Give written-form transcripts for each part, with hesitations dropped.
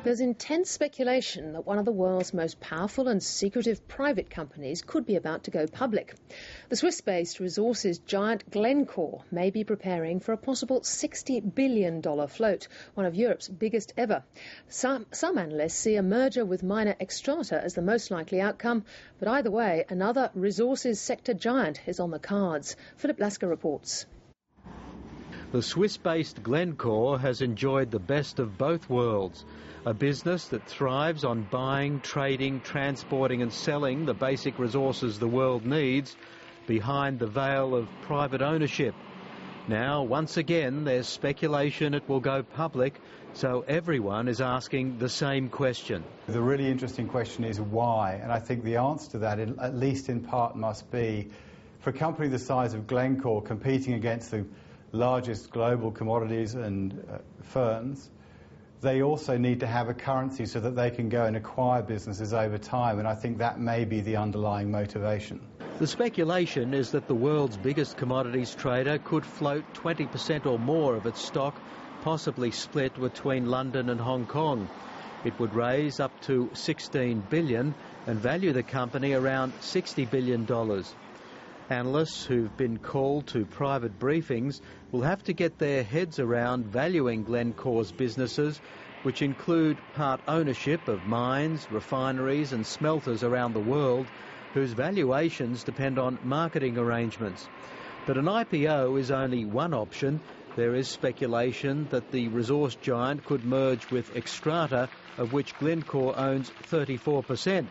There's intense speculation that one of the world's most powerful and secretive private companies could be about to go public. The Swiss-based resources giant Glencore may be preparing for a possible $60 billion float, one of Europe's biggest ever. Some analysts see a merger with miner Xstrata as the most likely outcome, but either way, another resources sector giant is on the cards. Philip Lasker reports. The Swiss-based Glencore has enjoyed the best of both worlds, a business that thrives on buying, trading, transporting and selling the basic resources the world needs behind the veil of private ownership. Now, once again, there's speculation it will go public, so everyone is asking the same question. The really interesting question is why, and I think the answer to that, at least in part, must be for a company the size of Glencore competing against the largest global commodities and firms, they also need to have a currency so that they can go and acquire businesses over time, and I think that may be the underlying motivation. The speculation is that the world's biggest commodities trader could float 20% or more of its stock, possibly split between London and Hong Kong. It would raise up to $16 billion and value the company around $60 billion. Analysts who've been called to private briefings will have to get their heads around valuing Glencore's businesses, which include part ownership of mines, refineries and smelters around the world, whose valuations depend on marketing arrangements. But an IPO is only one option. There is speculation that the resource giant could merge with Xstrata, of which Glencore owns 34%.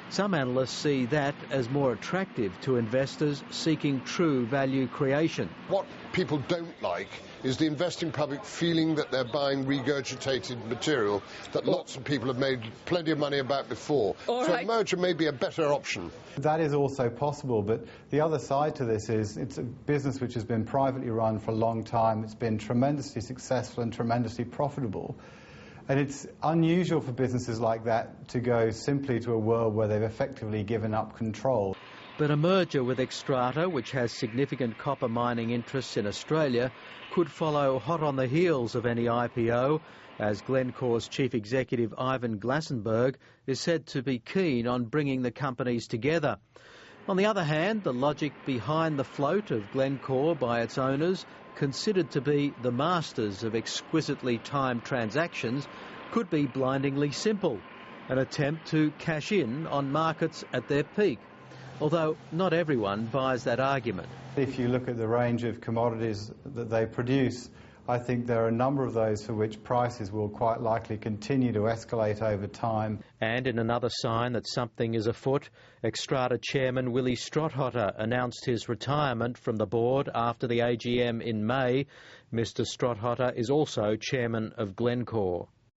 Some analysts see that as more attractive to investors seeking true value creation. What people don't like is the investing public feeling that they're buying regurgitated material that lots of people have made plenty of money about before. So a merger may be a better option. That is also possible, but the other side to this is it's a business which has been privately run for a long time. It's been tremendously successful and tremendously profitable. And it's unusual for businesses like that to go simply to a world where they've effectively given up control. But a merger with Xstrata, which has significant copper mining interests in Australia, could follow hot on the heels of any IPO, as Glencore's chief executive Ivan Glassenberg is said to be keen on bringing the companies together. On the other hand, the logic behind the float of Glencore by its owners, considered to be the masters of exquisitely timed transactions, could be blindingly simple, an attempt to cash in on markets at their peak. Although not everyone buys that argument. If you look at the range of commodities that they produce, I think there are a number of those for which prices will quite likely continue to escalate over time. And in another sign that something is afoot, Xstrata chairman Willy Strothotter announced his retirement from the board after the AGM in May. Mr. Strothotter is also chairman of Glencore.